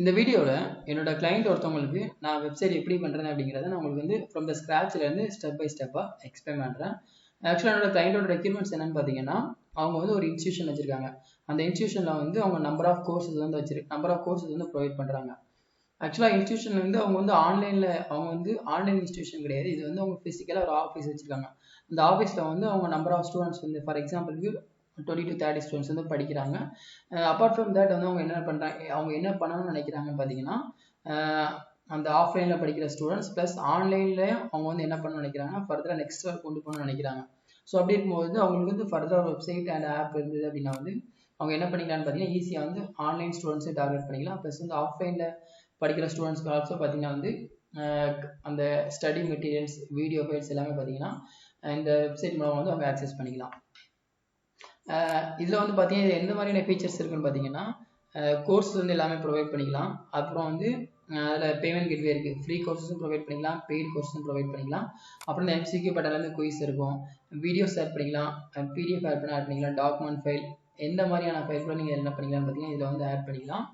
இந்த வீடியோவில் என்னோட கிளைண்ட் ஒருத்தவங்களுக்கு நான் வெப்சைட் எப்படி பண்ணுறேன் அப்படிங்கிறத நான் உங்களுக்கு வந்து ஃப்ரம் த ஸ்க்ராட்ச்லேருந்து ஸ்டெப் பை ஸ்டெப்பாக எக்ஸ்பிளைன் பண்ணுறேன். ஆக்சுவலாக என்னோட கிளைண்டோட ரெக்யூர்மெண்ட்ஸ் என்னென்னு பார்த்தீங்கன்னா, அவங்க வந்து ஒரு இன்ஸ்டியூஷன் வச்சுருக்காங்க. அந்த இன்ஸ்டியூஷனில் வந்து அவங்க நம்பர் ஆஃப் கோர்சஸ் வந்து ப்ரொவைட் பண்ணுறாங்க. ஆக்சுவலாக இன்ஸ்டியூஷன் வந்து அவங்க வந்து ஆன்லைன் இன்ஸ்டியூஷன் கிடையாது. இது வந்து அவங்க ஃபிசிக்கலாக ஒரு ஆஃபீஸ் வச்சுருக்காங்க. அந்த ஆஃபீஸில் வந்து அவங்க நம்பர் ஆஃப் ஸ்டூடெண்ட்ஸ் வந்து ஃபார் எக்ஸாம்பிளுக்கு 20 to 30 ஸ்டூடெண்ட்ஸ் வந்து படிக்கிறாங்க. அப்பார்ட் ஃப்ரம் தேட் வந்து அவங்க என்ன பண்ணணும்னு நினைக்கிறாங்கன்னு பார்த்தீங்கன்னா, அந்த ஆஃப்லைனில் படிக்கிற ஸ்டூடெண்ட்ஸ் ப்ளஸ் ஆன்லைனில் அவங்க வந்து என்ன பண்ணணும்னு நினைக்கிறாங்கன்னா ஃபர்தராக நெக்ஸ்ட் கொண்டு போகணும்னு நினைக்கிறாங்க. ஸோ அப்படி இருக்கும்போது அவங்களுக்கு வந்து ஃபர்தராக வெப்சைட் அண்ட் ஆப் இருந்தது அப்படின்னா வந்து அவங்க என்ன பண்ணிக்கலாம்னு பார்த்தீங்கன்னா, ஈஸியாக வந்து ஆன்லைன் ஸ்டூடெண்ட்ஸை டார்கெட் பண்ணிக்கலாம். ப்ளஸ் வந்து ஆஃப்லைனில் படிக்கிற ஸ்டூடெண்ட்ஸ்க்கு ஆல்சோ பார்த்தீங்கன்னா வந்து அந்த ஸ்டடி மெட்டீரியல்ஸ், வீடியோ ஃபைல்ஸ் எல்லாமே பார்த்தீங்கன்னா இந்த வெப்சைட் மூலமாக வந்து அவங்க ஆக்சஸ் பண்ணிக்கலாம். இதில் வந்து பார்த்தீங்கன்னா எந்த மாதிரியான ஃபீச்சர்ஸ் இருக்குன்னு பார்த்தீங்கன்னா, கோர்ஸ் வந்து எல்லாமே ப்ரொவைட் பண்ணிக்கலாம். அப்புறம் வந்து அதில் பேமெண்ட் கேட்வே இருக்குது. ஃப்ரீ கோர்ஸஸும் ப்ரொவைட் பண்ணிக்கலாம், பெய்டு கோர்ஸும் ப்ரொவைட் பண்ணிக்கலாம். அப்புறம் இந்த MCQ பட்டன்லேருந்து குயிஸ் இருக்கும், வீடியோஸ் ஆட் பண்ணிக்கலாம், PDF ஆட் பண்ணிக்கலாம், டாக்குமெண்ட் ஃபைல், எந்த மாதிரியான ஃபைல் கூட நீங்கள் என்ன பண்ணிக்கலாம்னு பார்த்தீங்கன்னா இதில் வந்து ஆட் பண்ணிக்கலாம்.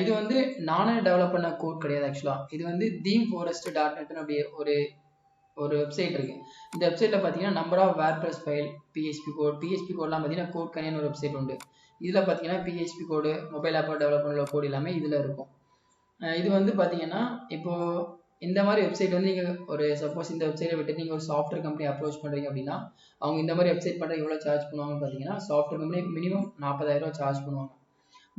இது வந்து நானே டெவலப் பண்ண கோட் கிடையாது. ஆக்சுவலாக இது வந்து themeforest.net அப்படி ஒரு வெப்சைட் இருக்குது. இந்த வெப்சைட்டில் பார்த்தீங்கன்னா number of WordPress file, PHP கோட்லாம் பார்த்தீங்கன்னா கோட் கனியன் ஒரு வெப்சைட் உண்டு. இதில் பார்த்தீங்கன்னா PHP கோடு, மொபைல் ஆப்பை டெவலப் பண்ணுற கோடு எல்லாமே இதில் இருக்கும். இது வந்து பார்த்தீங்கன்னா இப்போது இந்த மாதிரி வெப்சைட் வந்து நீங்கள் சப்போஸ் இந்த வெப்சைட்டை விட்டு நீங்கள் ஒரு சாஃப்ட்வேர் கம்பெனி அப்ரோச் பண்ணுறீங்க அப்படின்னா அவங்க இந்த மாதிரி வெப்சைட் பண்ணுற எவ்வளோ சார்ஜ் பண்ணுவாங்கன்னு பார்த்தீங்கன்னா, சாஃப்ட்வேர் கம்பெனி மினிமம் 40,000 சார்ஜ் பண்ணுவாங்க.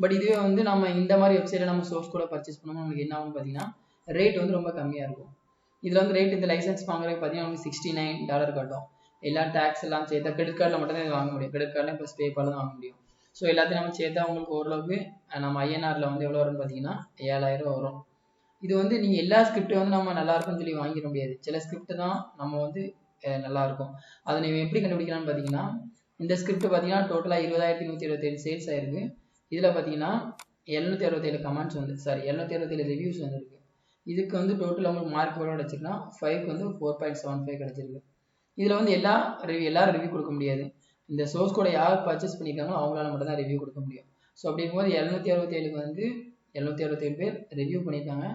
பட் இதுவே வந்து நம்ம இந்த மாதிரி வெப்சைட்டை நம்ம சோர்ஸ் கூட பர்ச்சேஸ் பண்ணுவோம், நமக்கு என்ன ஆகும்னு பார்த்தீங்கன்னா ரேட் வந்து ரொம்ப கம்மியாக இருக்கும். இதில் வந்து ரேட் இந்த லைசன்ஸ் வாங்குறதுக்கு பார்த்தீங்கன்னா உங்களுக்கு $69 காட்டும். எல்லா டேக்ஸ் எல்லாம் சேர்த்தா கிரெடிட் கார்டில் மட்டும் தான் இது வாங்க முடியும். கிரெடிட் கார்டில் ப்ளஸ் பேபால் தான் வாங்க முடியும். ஸோ எல்லாத்தையும் நம்ம சேர்த்தா உங்களுக்கு ஓரளவுக்கு நம்ம INRல வந்து எவ்வளோ வரும்னு பார்த்தீங்கன்னா 7,000 வரும். இது வந்து நீங்கள் எல்லா ஸ்கிரிப்டும் வந்து நம்ம நல்லா இருக்கும்னு சொல்லி வாங்கிட முடியாது. சில ஸ்கிரிப்ட் தான் நம்ம வந்து நல்லா இருக்கும். அதை நீங்கள் எப்படி கண்டுபிடிக்கலாம்னு பார்த்தீங்கன்னா, இந்த ஸ்கிரிப்ட் பார்த்தீங்கன்னா டோட்டலாக 20,127 சேல்ஸ் ஆயிருக்கு. இதில் பார்த்தீங்கன்னா 767 கமெண்ட்ஸ் 767 ரிவ்யூஸ் வந்துருக்கு. இதுக்கு வந்து டோட்டல் உங்களுக்கு மார்க் எவ்வளோ கிடச்சிருக்குன்னா 5க்கு வந்து 4.75 கிடச்சிருக்கு. இதில் வந்து எல்லாரும் ரிவ்யூ கொடுக்க முடியாது. இந்த சோர்ஸ் கூட யார் பர்ச்சேஸ் பண்ணியிருக்காங்களோ அவங்களால மட்டும் தான் ரிவ்யூ கொடுக்க முடியும். ஸோ அப்படி இருக்கும்போது 767க்கு வந்து 767 பேர் ரிவ்யூ பண்ணியிருக்காங்க.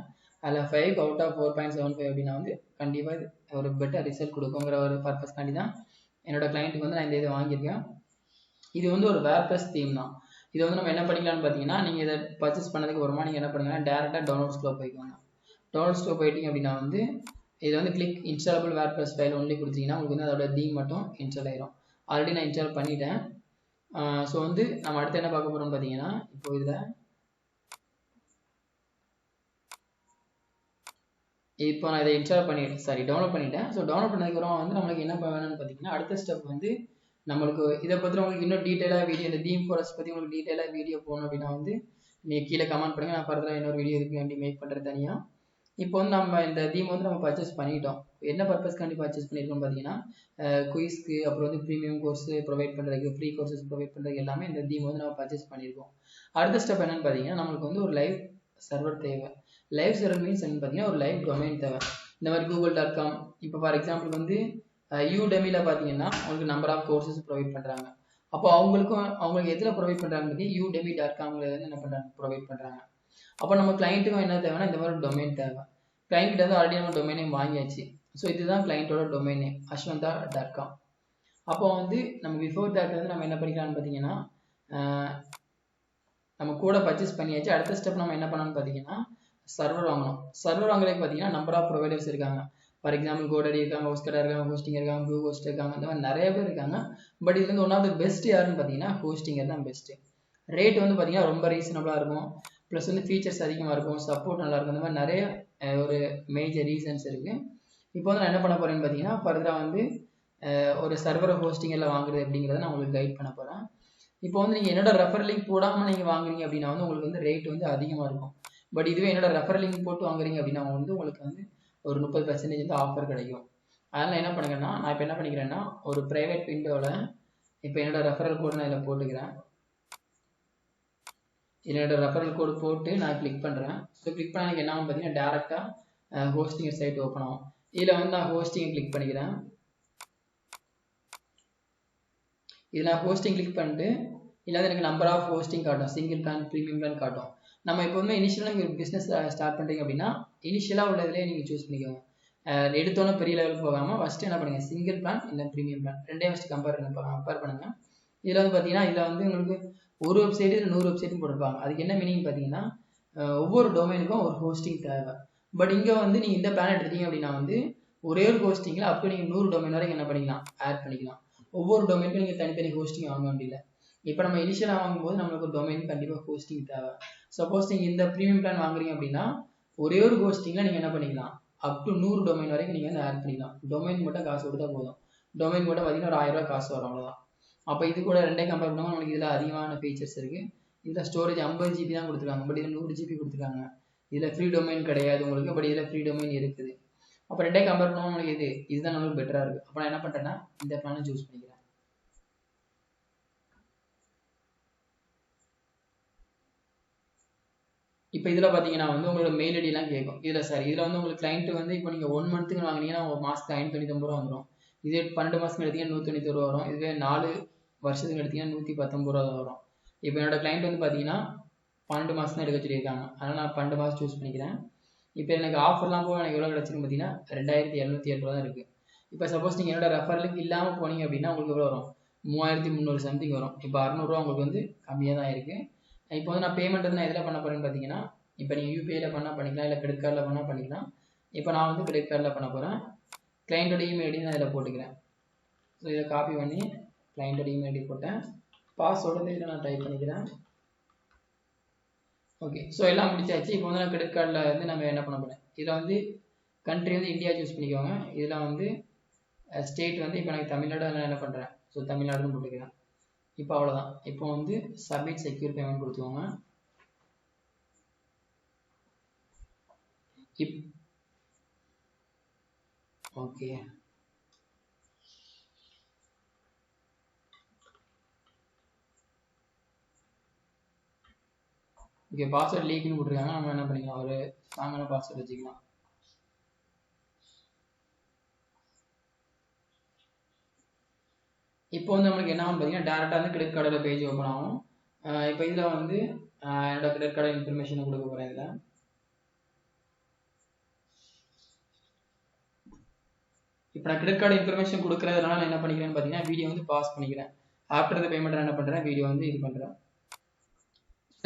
அதில் 5 out of 4.75 அப்படின்னா வந்து கண்டிப்பாக ஒரு பெட்டர் ரிசல்ட் கொடுக்குங்கிற ஒரு பர்பஸ்க்காண்டி தான் என்னோட கிளைண்ட்டுக்கு வந்து நான் இந்த இதை வாங்கியிருக்கேன். இது வந்து ஒரு வேர்ட்பிரஸ் தீம் தான். இதை வந்து நம்ம என்ன பண்ணிக்கலாம்னு பார்த்தீங்கன்னா, நீங்கள் இதை பர்ச்சேஸ் பண்ணதுக்கு அப்புறமா நீங்கள் என்ன பண்ணுங்கன்னா டேரெக்டாக டவுன்லோட்ஸ்க்குள்ள போய்க்கோங்க. டவுன்லோட்ஸ்க்குள்ள போயிட்டீங்க அப்படின்னா வந்து இதை வந்து கிளிக் இன்ஸ்டாலபிள் வேர்ட்பிரஸ் ஃபைல் ஒன்லி கொடுத்தீங்கன்னா உங்களுக்கு வந்து அதோட தீம் மட்டும் இன்ஸ்டால் ஆயிரும். ஆல்ரெடி நான் இன்ஸ்டால் பண்ணிட்டேன். ஸோ வந்து நம்ம அடுத்து என்ன பார்க்க போகிறோம்னு பார்த்தீங்கன்னா, இப்போ நான் இதை டவுன்லோட் பண்ணிட்டேன். ஸோ டவுன்லோட் பண்ணதுக்கப்புறம் வந்து நம்மளுக்கு என்ன வேணும்னு பார்த்தீங்கன்னா, அடுத்த ஸ்டெப் வந்து நம்மளுக்கு இதை பற்றி உங்களுக்கு இன்னும் டீட்டெயிலாக வீடியோ, இந்த தீம் ஃபாரஸ்ட் பற்றி உங்களுக்கு டீட்டெயிலாக வீடியோ போகணும் அப்படின்னா வந்து நீங்கள் கீழே கமெண்ட் பண்ணுங்கள். நான் ஃபர்தராக இன்னொரு வீடியோ இருக்குது அப்படி மேக் பண்ணுறது தனியாக. இப்போ வந்து நம்ம இந்த தீம் வந்து நம்ம பர்ச்சேஸ் பண்ணிட்டோம். என்ன பர்பஸ்க்காண்டி பர்ச்சேஸ் பண்ணியிருக்கோம்னு பார்த்தீங்கன்னா, குயிஸ்க்கு அப்புறம் வந்து ப்ரீமியம் கோர்ஸ் ப்ரொவைட் பண்ணுறதுக்கு, ஃப்ரீ கோர்சஸ் ப்ரொவைட் பண்ணுறதுக்கு எல்லாமே இந்த தீம் வந்து நம்ம பர்ச்சேஸ் பண்ணியிருக்கோம். அடுத்த ஸ்டெப் என்னன்னு பார்த்தீங்கன்னா, நம்மளுக்கு வந்து ஒரு லைவ் சர்வர் தேவை. லைவ் சர்வர் மீன்ஸ் என்னன்னு பார்த்தீங்கன்னா ஒரு லைவ் டொமைன் தேவை. இந்த மாதிரி google.com, இப்போ ஃபார் எக்ஸாம்பிள் வந்து Udemyல பார்த்தீங்கன்னா உங்களுக்கு நம்பர் ஆஃப் கோர்சஸ் ப்ரொவைட் பண்ணுறாங்க. அப்போ அவங்களுக்கு எதில் ப்ரொவைட் பண்ணுறாங்க? Udemy.comல வந்து என்ன பண்ணுறாங்க, ப்ரொவைட் பண்ணுறாங்க. அப்போ நம்ம கிளைண்ட்டுக்கும் என்ன தேவைன்னா இந்த மாதிரி டொமைன் தேவை. கிளைண்ட்டு வந்து ஆல்ரெடி நம்ம டொமைன் நேம் வாங்கியாச்சு. ஸோ இதுதான் கிளைண்ட்டோட டொமைன் நேம் ashwantha.com. அப்போ வந்து நம்ம பிஃபோர் தேட் வந்து நம்ம என்ன பண்ணிக்கலாம்னு பார்த்தீங்கன்னா, நம்ம கூட பர்ச்சேஸ் பண்ணியாச்சு. அடுத்த ஸ்டெப் நம்ம என்ன பண்ணணும்னு பார்த்தீங்கன்னா சர்வர் வாங்கணும். சர்வர் வாங்குறதுக்கு பார்த்தீங்கன்னா நம்பர் ஆஃப் ப்ரொவைடர்ஸ் இருக்காங்க. ஃபார் எக்ஸாம்பிள் GoDaddy இருக்காங்க, ஹோஸ்டடா இருக்காங்க, ஹோஸ்டிங் இருக்காங்க, ப்ளூ ஹோஸ்ட் இருக்காங்க, இந்த மாதிரி நிறைய பேர் இருக்காங்க. பட் இதுல இருந்து ஒன் ஆஃப் த பெஸ்ட் யாருன்னு பார்த்தீங்கன்னா ஹோஸ்டிங்கர் தான் பெஸ்ட்டு. ரேட் வந்து பார்த்தீங்கன்னா ரொம்ப ரீசனபிளாக இருக்கும். ப்ளஸ் வந்து ஃபீச்சர்ஸ் அதிகமாக இருக்கும், சப்போர்ட் நல்லா இருக்கும். இந்த மாதிரி நிறைய ஒரு மேஜர் ரீசன்ஸ் இருக்குது. இப்போ வந்து நான் என்ன பண்ண போகிறேன்னு பார்த்தீங்கன்னா, ஃபர்தராக வந்து ஒரு சர்வரை ஹோஸ்டிங்கில் வாங்குறது அப்படிங்கிறத நான் உங்களுக்கு கைட் பண்ண போகிறேன். இப்போ வந்து நீங்கள் என்னோட ரெஃபர் லிங்க் போடாமல் நீங்கள் வாங்குறீங்க அப்படின்னா வந்து உங்களுக்கு வந்து ரேட் வந்து அதிகமாக இருக்கும். பட் இதுவே என்னோட ரெஃபர் லிங்க் போட்டு வாங்குறீங்க அப்படின்னா வந்து உங்களுக்கு வந்து ஒரு 30% வந்து ஆஃபர் கிடைக்கும். அதனால் என்ன பண்ணுங்கன்னா, நான் இப்போ என்ன பண்ணிக்கிறேன்னா ஒரு ப்ரைவேட் விண்டோவில் இப்போ என்னோட ரெஃபரல் கோடு நான் இதில் போட்டுக்கிறேன். என்னோட ரெஃபரல் கோடு போட்டு நான் கிளிக் பண்ணுறேன். ஸோ கிளிக் பண்ண எனக்கு என்ன ஆகும் பார்த்தீங்கன்னா டேரெக்டாக ஹோஸ்டிங் சைட் ஓப்பன் ஆகும். இதில் வந்து நான் ஹோஸ்டிங்கை கிளிக் பண்ணிக்கிறேன். இதில் நான் ஹோஸ்டிங் கிளிக் பண்ணிட்டு இல்லாத எனக்கு நம்பர் ஆஃப் ஹோஸ்டிங் காட்டும், சிங்கிள் பிளான், ப்ரீமியம் பிளான் காட்டும். நம்ம இப்போ வந்து இனிஷியலாக நீங்கள் பிஸ்னஸ் ஸ்டார்ட் பண்ணுறீங்க அப்படின்னா இனிஷியலாக உள்ளதுலேயே நீங்கள் சூஸ் பண்ணிக்கோங்க. எடுத்தோன்னே பெரிய லெவலுக்கு போகாமல் ஃபஸ்ட்டு என்ன பண்ணுங்கள், சிங்கிள் பிளான் இல்லை ப்ரீமியம் பிளான் ரெண்டையும் ஃபஸ்ட்டு கம்பேர் பண்ணுங்கள். இதில் வந்து பார்த்தீங்கன்னா இதில் வந்து உங்களுக்கு ஒரு வெப்சைட்டு 100 வெப்சைட்டும் போட்டிருப்பாங்க. அதுக்கு என்ன மீனிங் பார்த்தீங்கன்னா ஒவ்வொரு டொமைனுக்கும் ஒரு ஹோஸ்டிங் தேவை. பட் இங்கே வந்து நீங்கள் இந்த பிளான் எடுத்துட்டீங்க அப்படின்னா வந்து ஒரே ஒரு ஹோஸ்டிங்கில் அப்போ நீங்கள் 100 டொமைன் வரைக்கும் என்ன பண்ணிக்கலாம், ஆட் பண்ணிக்கலாம். ஒவ்வொரு டொமைனுக்கும் நீங்கள் தனித்தனி ஹோஸ்டிங் வாங்க வேண்டியதில்லை. இப்போ நம்ம இனிஷியலாக வாங்கும்போது நம்மளுக்கு ஒரு டொமைன் கண்டிப்பாக ஹோஸ்டிங் தேவை. சப்போஸ் நீங்கள் இந்த ப்ரீமியம் பிளான் வாங்குறீங்க அப்படின்னா ஒரே ஒரு ஹோஸ்டிங்கில் நீங்கள் என்ன பண்ணிக்கலாம், அப் டு 100 டொமைன் வரைக்கும் நீங்கள் வந்து ஆட் பண்ணிக்கலாம். டொமைன் மட்டும் காசு கொடுத்தா போதும். டொமைன் மட்டும் பார்த்தீங்கன்னா ஒரு 1000 ரூபா காசு வரும், அவ்வளோதான். அப்போ இது கூட ரெண்டே கம்பேர் பண்ணும்போது நம்மளுக்கு இதில் அதிகமான ஃபீச்சர்ஸ் இருக்குது. இதில் ஸ்டோரேஜ் 50 GB தான் கொடுத்துருக்காங்க, பட் இதில் 100 GB கொடுத்துருக்காங்க. இதில் ஃப்ரீ டொமைன் கிடையாது உங்களுக்கு, பட் இதில் ஃப்ரீ டொமைன் இருக்குது. அப்போ ரெண்டே கம்பேர் பண்ணுவோம் நம்மளுக்கு இதுதான் நம்மளுக்கு பெட்டராக இருக்குது. அப்போ நான் என்ன பண்ணுறேன்னா இந்த பிளானை சூஸ் பண்ணிக்கிறேன். இப்போ இதில் பார்த்தீங்கன்னா வந்து உங்களோட மெயில் ஐடியெலாம் கேட்கும். இதில் வந்து உங்களுக்கு கிளைண்ட் வந்து இப்போ நீங்கள் 1 மந்த்துக்கு வாங்கினீங்கன்னா ஒரு மாதத்துக்கு 599 ரூபா வந்துடும். இதே 12 மாதத்துக்கு எடுத்தீங்கன்னா 191 ரூபா வரும். இதுவே 4 வருஷத்துக்கு எடுத்தீங்கன்னா 119 ரூபா வரும். இப்போ என்னோட கிளைண்ட் வந்து பார்த்தீங்கன்னா 12 மாதம் தான் எடுக்க சொல்லியிருக்காங்க. அதனால் நான் 12 மாதம் சூஸ் பண்ணிக்கிறேன். இப்போ எனக்கு ஆஃபர்லாம் போக எனக்கு எவ்வளோ கிடச்சிருக்கு பார்த்தீங்கன்னா 2707 ரூபா தான் இருக்குது. இப்போ சப்போஸ் நீங்கள் என்னோட ரெஃபரலுக்கு இல்லாமல் போனீங்க அப்படின்னா உங்களுக்கு எவ்வளோ வரும், 3300 சம்திங் வரும். இப்போ 600 ரூபா உங்களுக்கு வந்து கம்மியாக தான் இருக்குது. இப்போ வந்து நான் பேமெண்ட் வந்து நான் எதில் பண்ண போகிறேன்னு பார்த்தீங்கன்னா இப்போ நீங்கள் யூபிஐயில் பண்ணால் பண்ணிக்கலாம், இல்லை கிரெடிட் கார்டில் பண்ணால் பண்ணிக்கலாம். இப்போ நான் வந்து கிரெடிட் கார்டில் பண்ண போகிறேன். கிளைண்ட்டோட இமெயில் ஐடி நான் இதில் போட்டுக்கிறேன். ஸோ இதை காப்பி பண்ணி கிளைண்ட்டோட இமெயில் ஐடி போட்டேன். பாஸ்வேர்டு இதில் நான் டைப் பண்ணிக்கிறேன். ஓகே, ஸோ எல்லாம் முடிச்சாச்சு. இப்போ வந்து நான் கிரெடிட் கார்டில் வந்து நம்ம என்ன பண்ண போகிறேன், இதில் வந்து கண்ட்ரி வந்து இந்தியா சூஸ் பண்ணிக்கோங்க. இதில் வந்து ஸ்டேட் வந்து இப்போ எனக்கு தமிழ்நாடு நான் என்ன பண்ணுறேன், ஸோ தமிழ்நாடுன்னு போட்டுக்கிறேன். இப்போ அவ்வளோதான். இப்போ வந்து சப்மிட் செக்யூர் பேமெண்ட் கொடுத்துக்கோங்க. ஓகே, ஓகே, பாஸ்வேர்ட் லீக்னு போட்டிருக்காங்க. நம்ம என்ன பண்ணிக்கலாம், ஒரு ஸ்ட்ராங்கான பாஸ்வேர்ட் வச்சுக்கலாம். இப்போ வந்து நம்மளுக்கு என்ன ஆகும் பார்த்தீங்கன்னா டேரெக்டாக வந்து கிரெடிட் கார்டோட பேஜ் ஓப்பன் ஆகும். இப்போ இதில் வந்து என்னோட கிரெடிட் கார்டு இன்ஃபர்மேஷனை கொடுக்க போகிறேன். இதில் இப்போ நான் கிரெடிட் கார்டு இன்ஃபர்மேஷன் கொடுக்குறதுனால நான் என்ன பண்ணிக்கிறேன்னு பார்த்தீங்கன்னா வீடியோ வந்து பாஸ் பண்ணிக்கிறேன். ஆஃப்டர் த பேமெண்ட் நான் என்ன பண்ணுறேன், வீடியோ வந்து இது பண்ணுறேன்.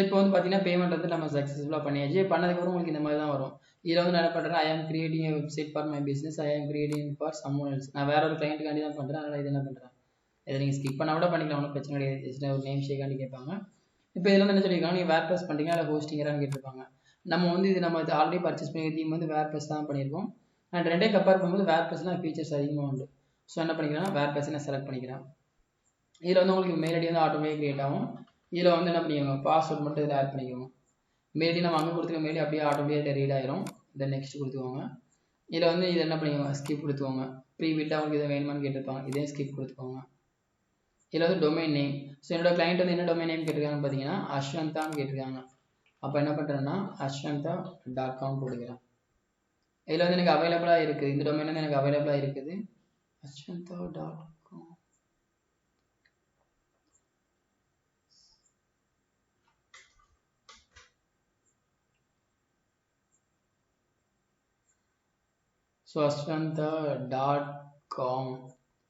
இப்போ வந்து பார்த்தீங்கன்னா பேமெண்ட் வந்து நம்ம சக்ஸஸ்ஃபுல்லாக பண்ணியாச்சு. பண்ணதுக்கப்புறம் உங்களுக்கு இந்த மாதிரி தான் வரும். இதில் வந்து நான் என்ன பண்ணுறேன், I am creating website for my business, I am creating for சம்மோன் else. நான் வேற ஒரு கிளைண்ட்டுக்காண்டி தான் பண்ணுறேன். அதனால் இது என்ன பண்ணுறேன், இதை நீங்கள் ஸ்கிப் பண்ணால் கூட பண்ணிக்கலாம், ஒன்றும் பிரச்சனை கிடையாது. ஜஸ்ட் ஒரு நேம் ஷேக்காண்டி கேட்பாங்க. இப்போ இதில் வந்து என்ன சொல்லியிருக்காங்க, நீங்கள் வேர் ப்ரெஸ் பண்ணுறீங்க இல்லை ஹோஸ்டிங்கரான்னு கேட்டிருப்பாங்க. நம்ம வந்து இது நம்ம ஆல்ரெடி பர்ச்சேஸ் பண்ணி தீம் வந்து வேர் ப்ரெஸ் தான் பண்ணியிருக்கோம். அண்ட் ரெண்டே கம்பேர் பண்ணும்போது வேர் ப்ரெஸ்லாம் ஃபீச்சர்ஸ் அதிகமாக உண்டு. ஸோ என்ன பண்ணிக்கிறேன்னா வேர் ப்ரெஸ் நான் செலக்ட் பண்ணிக்கிறேன். இதில் வந்து உங்களுக்கு மெயில் ஐடி வந்து ஆட்டோமேட்டிக் கிரியேட் ஆகும். இதில் வந்து என்ன பண்ணிக்கோங்க, பாஸ்வேர்ட் மட்டும் இதில் ஆட் பண்ணிக்கோங்க. மெயில் ஐடி நம்ம அங்கே கொடுத்துருக்க மெயில் அப்படியே ஆட்டோமேட்டிக் ரீட் ஆயிரும். இதை நெக்ஸ்ட் கொடுத்துக்கோங்க. இதில் வந்து இது என்ன பண்ணிக்கோங்க, ஸ்கிப் கொடுத்துக்கோங்க. ப்ரீபிட்டாக உங்களுக்கு இதை வேணுமான்னு கேட்டிருப்பாங்க, இதே ஸ்கிப் கொடுத்துக்கோங்க. இதில் வந்து டொமைன் நேம். ஸோ என்னோட கிளைண்ட் வந்து என்ன டொமைன் நேம் கேட்டிருக்காங்கன்னு பார்த்தீங்கன்னா அஸ்வந்தான்னு கேட்டிருக்காங்க. அப்போ என்ன பண்ணுறேன்னா aswantha.com போடுகிறேன். இதில் வந்து எனக்கு அவைலபிளாக இருக்குது, இந்த டொமைன் வந்து எனக்கு அவைலபிளாக இருக்குது. aswantha.com. So aswantha.com.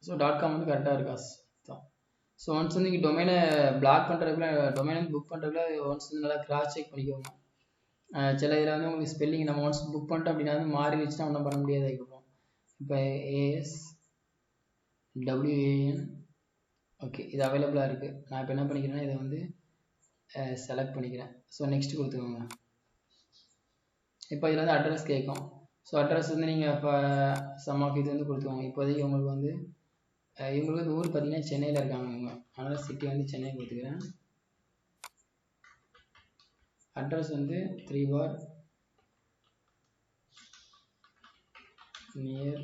So .com வந்து கரெக்டாக இருக்கா. ஸோ ஒன்ஸ் வந்து நீங்கள் டொமைனை பிளாக் பண்ணுறதுக்குள்ள, டொமைனை வந்து புக் பண்ணுறதுக்குள்ள ஒன்ஸ் வந்து நல்லா கிராஸ் செக் பண்ணிக்கோங்க. சில இதில் வந்து உங்களுக்கு ஸ்பெல்லிங் நம்ம ஒன்ஸ் புக் பண்ணிட்டோம் அப்படின்னா வந்து மாறிடுச்சுன்னா ஒன்றும் பண்ண முடியாது. அதுக்கப்புறம் இப்போ ASWAN. ஓகே, இது அவைலபிளாக இருக்குது. நான் இப்போ என்ன பண்ணிக்கிறேன்னா இதை வந்து செலக்ட் பண்ணிக்கிறேன். ஸோ நெக்ஸ்ட் கொடுத்துக்கோங்க. இப்போ இதில் வந்து அட்ரஸ் கேட்கும். ஸோ அட்ரஸ் வந்து நீங்கள் இப்போ சம் ஆஃப் இது வந்து கொடுத்துக்கோங்க. இப்போதைக்கு உங்களுக்கு வந்து இவங்களுக்கு வந்து ஊர் பார்த்தீங்கன்னா சென்னையில் இருக்காங்க இவங்க, அதனால் சிட்டி வந்து சென்னை கொடுத்துக்கிறேன். அட்ரஸ் வந்து 3 பார் நியர்.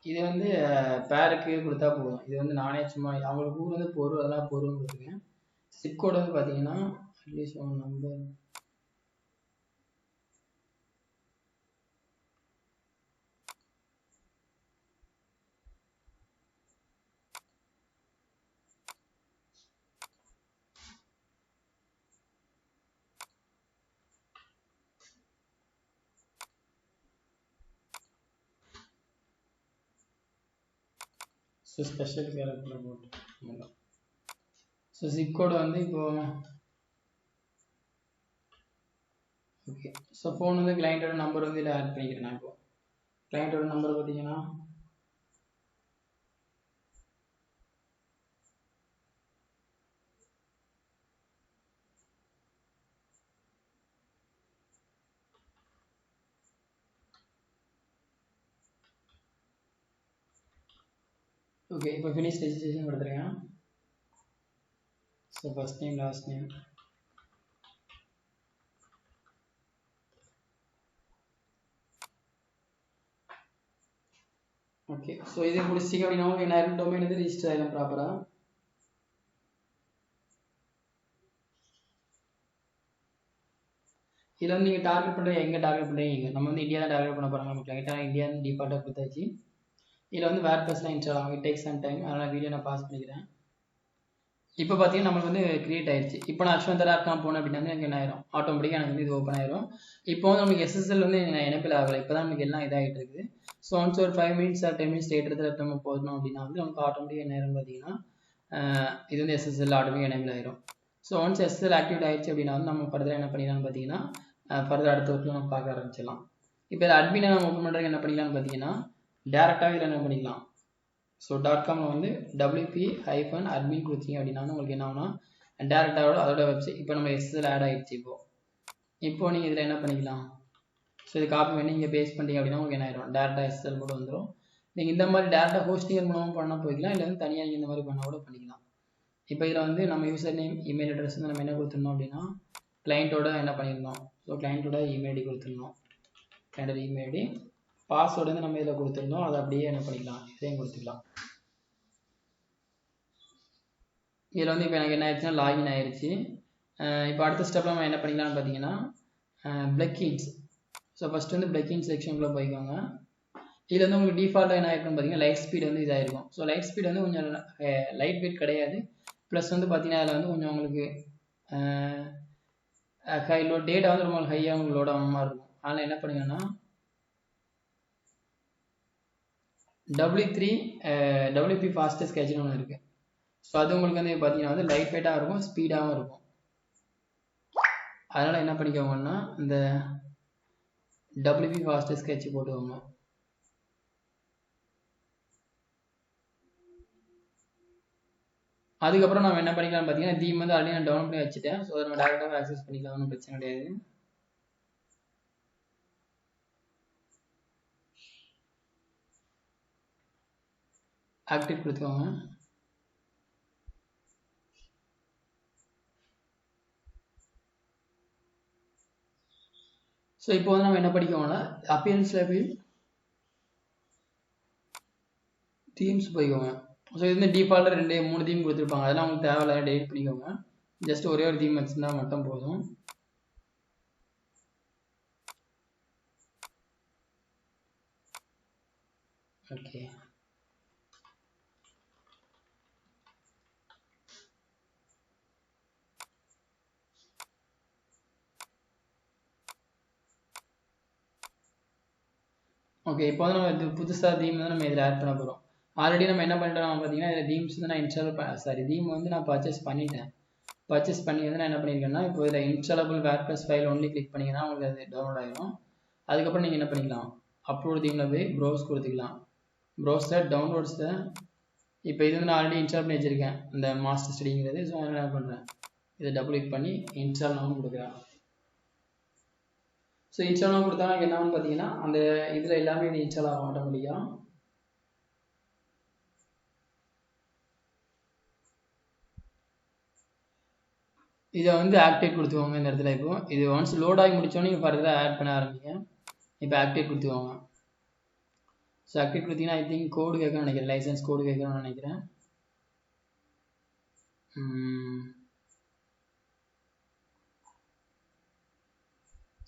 இது வந்து பேருக்கு கொடுத்தா போதும். இது வந்து நானே சும்மா அவங்களுக்கு ஊர் வந்து பொருள், அதெல்லாம் பொருள்னு கொடுத்துருக்கேன். சிப்கோடு வந்து பார்த்தீங்கன்னா at least one number. So special character போட்டு ஸோ ஜிப் கோடு வந்து இப்போ ஓகே. ஸோ ஃபோன் வந்து கிளைண்ட்டோட நம்பர் வந்து இதில் ஆட் பண்ணிக்கிறேன். நான் இப்போ கிளைண்ட்டோட நம்பர் பார்த்தீங்கன்னா ஓகே. இப்போ ஃபினிஷ் ரெஜிஸ்ட்ரேஷன் கொடுத்துருக்கேன். So first name last name okay. So இது முடிச்சிங்க அப்படின்னா என்ன ஆயிரும், டொமைன் வந்து ரிஜிஸ்டர் ஆகிடும் ப்ராப்பராக. இதில் வந்து நீங்கள் டார்கெட் பண்ணுறீங்க, எங்கே டார்கெட் பண்ணுறீங்க, நம்ம வந்து இந்தியா தான் டார்கெட் பண்ண போகிறாங்க. நம்ம கிளைண்ட்டாக இந்தியா டிஃபால்ட்டாக கொடுத்தாச்சு. இதில் வந்து வேர்ட்ப்ரெஸ்லாம் இன்ஸ்டால் ஆகும், இட் டேக்ஸ் சம் டைம். அதனால் வீடியோ நான் பாஸ் பண்ணிக்கிறேன். இப்போ பார்த்தீங்கன்னா நம்மளுக்கு வந்து கிரியேட் ஆயிடுச்சு. இப்போ நான் அஸ்வந்தரா.com போனேன் அப்படின்னா வந்து எனக்கு என்ன ஆயிரும், ஆட்டோமேட்டிக்காக எனக்கு வந்து இது ஓப்பன் ஆயிரும். இப்போ வந்து நமக்கு SSL வந்து எனப்பில் ஆகலை, இப்போ தான் நமக்கு எல்லாம் இதாகிட்டு இருக்குது. ஸோ ஒன்ஸ் ஒரு 5 மினிட்ஸ் 10 மினிட்ஸ் இடத்துல நம்ம போடணும் அப்படின்னா வந்து நமக்கு ஆட்டோமேட்டிக்காக என்ன ஆயிரும் பார்த்தீங்கன்னா இது வந்து SSL ஆட்டோமேட்டிக் எனப்பில் ஆயிரும். ஸோ ஒன்ஸ் SSL ஆக்டிவேட் ஆயிடுச்சு அப்படின்னா வந்து நம்ம ஃபர்தர் என்ன பண்ணிடலாம்னு பார்த்தீங்கன்னா ஃபர்தர் அடுத்த ஒர்க்கில் நம்ம பார்க்க ஆரம்பிச்சிடலாம். இப்போ இதை அட்மினை நம்ம ஓப்பன் பண்ணுறதுக்கு என்ன பண்ணிக்கலாம்னு பார்த்தீங்கன்னா டேரெக்டாக இதில் என்ன பண்ணிக்கலாம். ஸோ .comல வந்து wp-admin கொடுத்தீங்க அப்படின்னா உங்களுக்கு என்ன ஆகுனா டேரெக்டாக அதோட வெப்சைட் இப்போ நம்ம SSL ஆட் ஆகிடுச்சு. இப்போ நீங்கள் இதில் என்ன பண்ணிக்கலாம், ஸோ இது காப்பி பண்ணி இங்கே பேஸ்ட் பண்ணிங்க அப்படின்னா உங்களுக்கு என்ன ஆயிரும், டேரெக்டாக SSL கூட வந்துடும். நீங்கள் இந்த மாதிரி டேரெக்டாக ஹோஸ்டிங் மூலமாக பண்ண போய்க்கலாம், இல்லை வந்து தனியாக இந்த மாதிரி பண்ண கூட பண்ணிக்கலாம். இப்போ இதில் வந்து நம்ம யூசர் நேம் இமெயில் அட்ரஸ் வந்து நம்ம என்ன கொடுத்துருந்தோம் அப்படின்னா கிளைண்ட்டோட என்ன பண்ணியிருந்தோம், ஸோ கிளைண்ட்டோட இமெயில் ஐடி கொடுத்துருந்தோம். கிளைண்டோட இமெயில் ஐடி பாஸ்வேர்டு வந்து நம்ம இதில் கொடுத்துருந்தோம், அதை அப்படியே என்ன பண்ணிக்கலாம், இதையும் கொடுத்துக்கலாம். இதில் வந்து இப்போ எனக்கு என்ன ஆயிடுச்சுன்னா லாகின் ஆயிடுச்சு. இப்போ அடுத்த ஸ்டெப்பில் நம்ம என்ன பண்ணிக்கலாம்னு பார்த்தீங்கன்னா பிளக்கின்ஸ். ஸோ ஃபஸ்ட்டு வந்து பிளக்கின் செக்ஷனுக்குள்ளே போய்க்கோங்க. இதில் வந்து உங்களுக்கு டிஃபால்ட்டாக என்ன ஆயிருக்குன்னு பார்த்தீங்கன்னா லைட் ஸ்பீட் வந்து இதாகிருக்கும். ஸோ லைட் ஸ்பீட் வந்து கொஞ்சம் லைட் வெயிட் கிடையாது. ப்ளஸ் வந்து பார்த்தீங்கன்னா அதில் வந்து கொஞ்சம் உங்களுக்கு ஹை லோட் டேட்டா வந்து ரொம்ப ஹையாக உங்களுக்கு லோட் ஆகாம மாதிரி இருக்கும். அதனால் என்ன பண்ணுங்கன்னா WP ஃபாஸ்டஸ்ட் கேட்ச்னு ஒன்று இருக்குது. ஸோ அது உங்களுக்கு வந்து பார்த்தீங்கன்னா வந்து லைட் வெயிட்டாக இருக்கும், ஸ்பீடாகவும் இருக்கும். அதனால் என்ன பண்ணிக்கோங்கன்னா இந்த WP ஃபாஸ்டஸ்ட் கேட்ச் போட்டுக்கோங்க. அதுக்கப்புறம் நம்ம என்ன பண்ணிக்கலாம் பார்த்தீங்கன்னா தீம் வந்து ஆல்ரெடி நான் டவுன்லோட் பண்ணி வச்சுட்டேன். ஸோ அதை நம்ம டேரெக்டாக ஆக்சஸ் பண்ணிக்கலாம், ஒன்றும் பிரச்சனை கிடையாது. ஆக்டிவேட் கொடுத்துக்கோங்க. ஸோ இப்போ வந்து நம்ம என்ன படிக்கோங்கன்னா அப்பியரன்ஸில் போய் தீம்ஸ் போய்க்கோங்க. ஸோ இது வந்து டிஃபால்ட்டாக 2-3 தீம் கொடுத்துருப்பாங்க, அதெல்லாம் உங்களுக்கு தேவையில்ல, டெலிட் பண்ணிக்கோங்க. ஜஸ்ட் ஒரே ஒரு தீம் வச்சுருந்தா மட்டும் போதும். ஓகே. ஓகே. இப்போ வந்து நம்ம இது புதுசாக தீம் வந்து நம்ம இதில் ஆட் பண்ண போகிறோம். ஆல்ரெடி நம்ம என்ன பண்ணிட்டோம் பார்த்தீங்கன்னா இதில் தீம்ஸ் வந்து நான் தீம் வந்து நான் பர்ச்சேஸ் பண்ணிட்டேன். பர்ச்சேஸ் பண்ணி வந்து நான் என்ன பண்ணியிருக்கேன்னா இப்போ இதில் இன்ஸ்டாலபிள் வேர்ட்ப்ரெஸ் ஃபைல் ஒன்லி கிளிக் பண்ணிங்கன்னா உங்களுக்கு அது டவுன்லோட் ஆகிடும். அதுக்கப்புறம் நீங்கள் என்ன பண்ணிக்கலாம், அப்லோட் தீமில் போய் ப்ரௌஸ் கொடுத்துக்கலாம். ப்ரௌஸில் டவுன்லோட்ஸில் இப்போ இது வந்து நான் ஆல்ரெடி இன்ஸ்டால் பண்ணி வச்சுருக்கேன் இந்த மாஸ்டர் ஸ்டடிங்கிறது. ஸோ நான் என்ன பண்ணுறேன், இதை டபுள் கிளிக் பண்ணி இன்ஸ்டால் நான் கொடுக்குறேன். ஸோ இன்ஸ்டால் கொடுத்தா எனக்கு என்னன்னு பார்த்தீங்கன்னா அந்த இதில் எல்லாமே இது இன்ஸ்டால் ஆகும் ஆட்டோமேட்டிக்காக. இதை வந்து ஆக்டிவேட் கொடுத்துக்கோங்க இந்த இடத்துல. இப்போ இது ஒன்ஸ் லோட் ஆகி முடிச்சோன்னே நீங்கள் ஃபர்தராக ஆட் பண்ண ஆரம்பிங்க. இப்போ ஆக்டிவேட் கொடுத்துக்கோங்க. ஸோ ஆக்டிவேட் கொடுத்தீங்கன்னா ஐ திங்க் கோடு கேட்கணும்னு நினைக்கிறேன், லைசன்ஸ் கோடு கேட்கணும்னு நினைக்கிறேன்.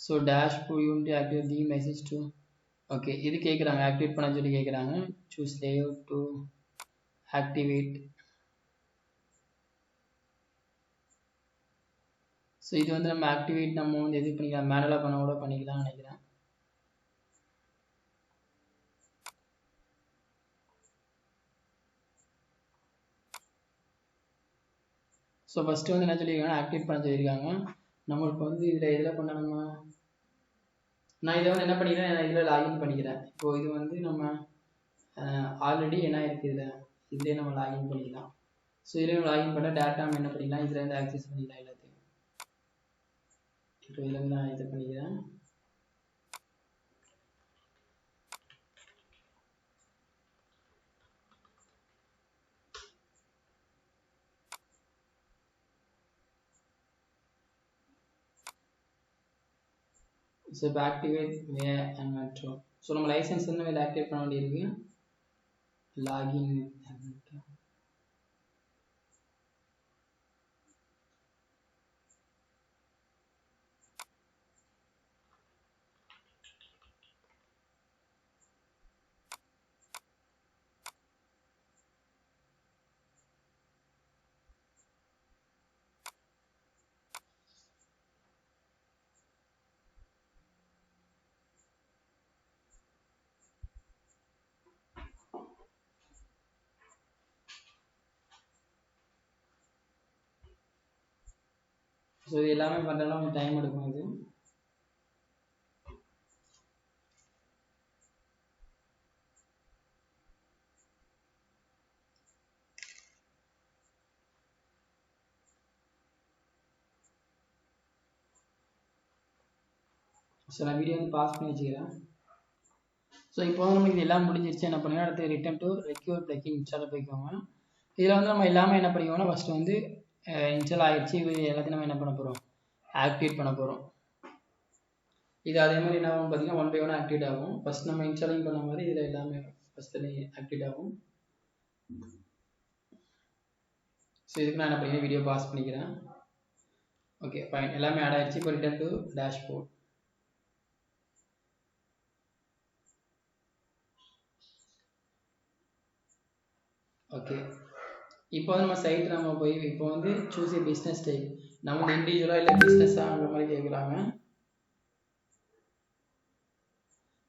So dashboard unit activate the message to okay இது கேட்குறாங்க, ஆக்டிவேட் பண்ண சொல்லி கேட்குறாங்க. Choose layout to activate. So இது வந்து நம்ம ஆக்டிவேட் நம்ம வந்து எது பண்ணிக்கலாம், மேனுவலாக பண்ண கூட பண்ணிக்கலாம்னு நினைக்கிறேன். ஸோ ஃபஸ்ட்டு வந்து என்ன சொல்லியிருக்காங்கன்னா ஆக்டிவேட் பண்ண சொல்லியிருக்காங்க. நம்மளுக்கு வந்து இதில் எதில் பண்ணணுமா, நான் இதை வந்து என்ன பண்ணிக்கிறேன், நான் இதில் லாகின் பண்ணிக்கிறேன். இப்போது இது வந்து நம்ம ஆல்ரெடி என்ன இருக்குது இதிலே நம்ம லாகின் பண்ணிக்கலாம். ஸோ இதில் நம்ம லாகின் பண்ண டேட்டா நம்ம என்ன பண்ணிக்கலாம், இதில் இருந்து ஆக்சஸ் பண்ணிக்கலாம் எல்லாத்தையும். இப்போ இதில் வந்து நான் இதை பண்ணிக்கிறேன். ஸோ இப்போ activate way and metro. So நம்ம லைசன்ஸ் வந்து இதில் ஆக்டிவேட் பண்ண வேண்டியிருக்கு. லாகின் ஸோ இது எல்லாமே பண்ணுறதுலாம் கொஞ்சம் டைம் எடுக்கும். இது ஸோ நான் வீடியோ வந்து பாஸ் பண்ணி வச்சுக்கிறேன். ஸோ இப்போ வந்து நமக்கு இது எல்லாம் முடிஞ்சிருச்சு. என்ன பண்ணுங்க, அடுத்து ரிட்டன் டு ரெக்யூர் பிளக்கிங் இன்ஸ்டாலில் போய்க்கோங்க. இதில் வந்து நம்ம எல்லாமே என்ன பண்ணிக்கோங்கன்னா ஃபஸ்ட்டு வந்து இன்ஸ்டால் ஆகிடுச்சு. இது எல்லாத்தையும் நம்ம என்ன பண்ண போகிறோம், ஆக்டிவேட் பண்ண போகிறோம். இது அதே மாதிரி என்ன ஆகும் பார்த்தீங்கன்னா 1 by 1 ஆக்டிவேட் ஆகும். ஃபஸ்ட் நம்ம இன்ஸ்டாலிங் பண்ண மாதிரி இதில் எல்லாமே ஃபஸ்ட்டு ஆக்டிவேட் ஆகும். ஸோ இதுக்கு நான் என்ன பண்ணிக்கிறேன், வீடியோ பாஸ் பண்ணிக்கிறேன். ஓகே ஃபைன், எல்லாமே ஆட் ஆகிடுச்சு. இப்போ ரிட்டன் டு டேஷ்போர்ட். ஓகே இப்போ வந்து நம்ம சைட் நம்ம போய் இப்போ வந்து சூஸ் ஏ பிஸ்னஸ் டைப். நம்ம வந்து இண்டிவிஜுவலாக இல்லை பிஸ்னஸாங்கிற மாதிரி கேட்குறாங்க.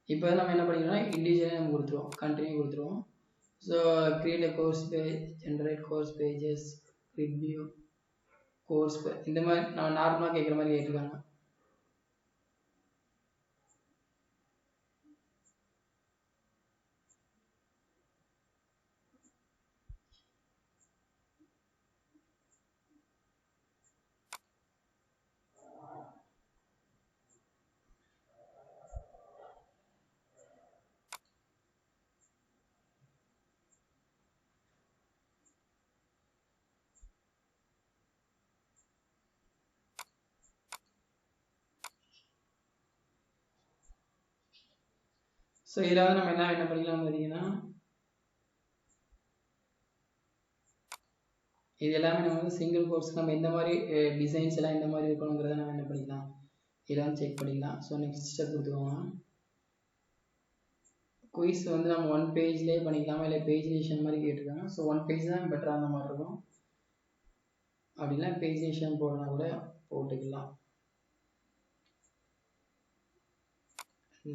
இப்போ நம்ம என்ன பண்ணிக்கிறோம்னா இண்டிவிஜுவலாக நம்ம கொடுத்துருவோம், கண்டினியூ கொடுத்துருவோம். So create a course page, generate course pages, review course, இந்த மாதிரி நம்ம நார்மலாக கேட்குற மாதிரி கேட்டிருக்காங்க. ஸோ இதில் வந்து நம்ம என்ன பண்ணிக்கலாம் பார்த்தீங்கன்னா, இது எல்லாமே நம்ம வந்து சிங்கிள் கோர்ஸ் நம்ம எந்த மாதிரி டிசைன்ஸ் எல்லாம் எந்த மாதிரி இருக்கணுங்கிறத நம்ம என்ன பண்ணிக்கலாம், இதெல்லாம் செக் பண்ணிக்கலாம். ஸோ நெக்ஸ்ட் ஸ்டெப் கொடுத்துக்கோங்க. குயிஸ் வந்து நம்ம 1 பேஜ்லேயே பண்ணிக்கலாமா இல்லை பேஜினேஷன் மாதிரி கேட்டிருக்காங்க. ஸோ 1 பேஜ் தான் பெட்டராக அந்த மாதிரி இருக்கும். அப்படின்னா பேஜினேஷன் போடனா கூட போட்டுக்கலாம்.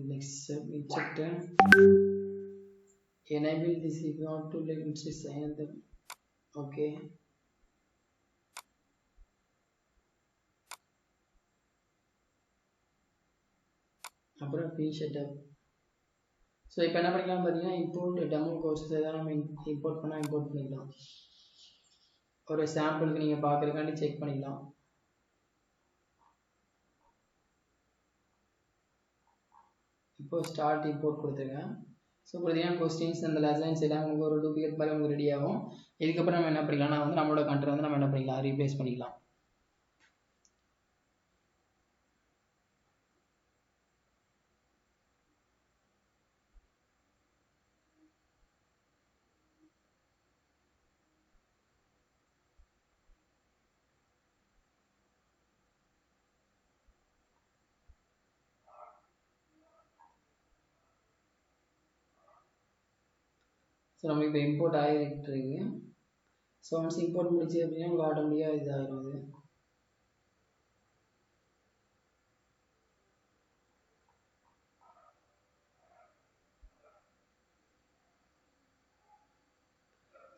Next step, we checked enable this if you want to let me sign them. Okay, அப்புறம் finish setup. ஸோ இப்போ என்ன பண்ணிக்கலாம் பார்த்தீங்கன்னா, இம்போர்ட் டெமோ கோர்ஸஸ் எதாவது நம்ம இம்போர்ட் பண்ணால் இம்போர்ட் பண்ணிக்கலாம். ஒரு சாம்பிளுக்கு நீங்கள் பார்க்குறதுக்காண்டி செக் பண்ணிக்கலாம். இப்போ ஸ்டார்ட் இம்போர்ட் கொடுத்துருக்கேன். ஸோ பார்த்தீங்கன்னா கொஸ்டின்ஸ் அந்த லெசன்ஸ் எல்லாம் உங்களுக்கு ஒரு டூப்ளிகேட் மாதிரி உங்களுக்கு ரெடி ஆகும். இதுக்கப்புறம் நம்ம என்ன பண்ணிக்கலாம்னா வந்து நம்மளோட கண்ட்ரை வந்து நம்ம என்ன பண்ணிக்கலாம், ரீப்ளேஸ் பண்ணிக்கலாம். ஸோ நமக்கு இப்போ இம்போர்ட் ஆகிட்டு இருக்கு. ஸோ ஒன்ஸ் இம்போர்ட் முடிச்சு அப்படின்னா உங்களுக்கு ஆட்டோமேட்டிக்காக இதாகிடும். அது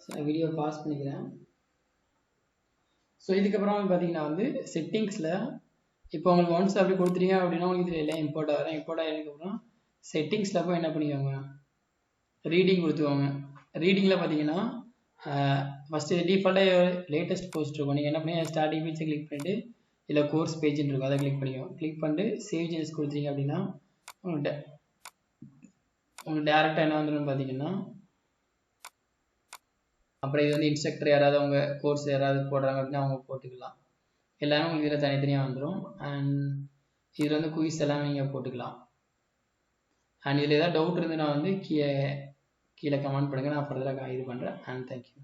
ஸோ நான் வீடியோ பாஸ் பண்ணிக்கிறேன். ஸோ இதுக்கப்புறம் வந்து பார்த்தீங்கன்னா வந்து செட்டிங்ஸில் இப்போ உங்களுக்கு ஒன்ஸ் அப்படி கொடுத்துட்டீங்க அப்படின்னா உங்களுக்கு இதில் எல்லாம் இம்போர்ட் ஆகிறேன். இம்போர்ட் ஆகிறதுக்கப்புறம் செட்டிங்ஸில் போய் என்ன பண்ணிக்கோங்க, ரீடிங் கொடுத்துக்கோங்க. ரீடிங்கில் பார்த்தீங்கன்னா ஃபஸ்ட்டு டிஃபால்ட்டாக லேட்டஸ்ட் போஸ்ட் இருக்கும். நீங்கள் என்ன பண்ணி ஸ்டார்டிங் பேஜை கிளிக் பண்ணிட்டு இல்லை கோர்ஸ் பேஜ்னு இருக்கும், அதை கிளிக் பண்ணிக்கோங்க. கிளிக் பண்ணிட்டு சேவ் சேஞ்சஸ் கொடுத்தீங்க அப்படின்னா உங்களுக்கு டேரெக்டாக என்ன வந்துடும் பார்த்தீங்கன்னா, அப்புறம் இது வந்து இன்ஸ்ட்ரக்டர் யாராவது அவங்க கோர்ஸ் யாராவது போடுறாங்க அப்படின்னா அவங்க போட்டுக்கலாம். எல்லாமே உங்களுக்கு இதில் தனித்தனியாக வந்துடும். அண்ட் இதில் வந்து குயிஸ் எல்லாமே நீங்கள் போட்டுக்கலாம். அண்ட் இதில் ஏதாவது டவுட் இருந்து நான் வந்து கீழே கமெண்ட் பண்ணுங்கள், நான் ஃபர்தராக இது பண்ணுறேன். And thank you.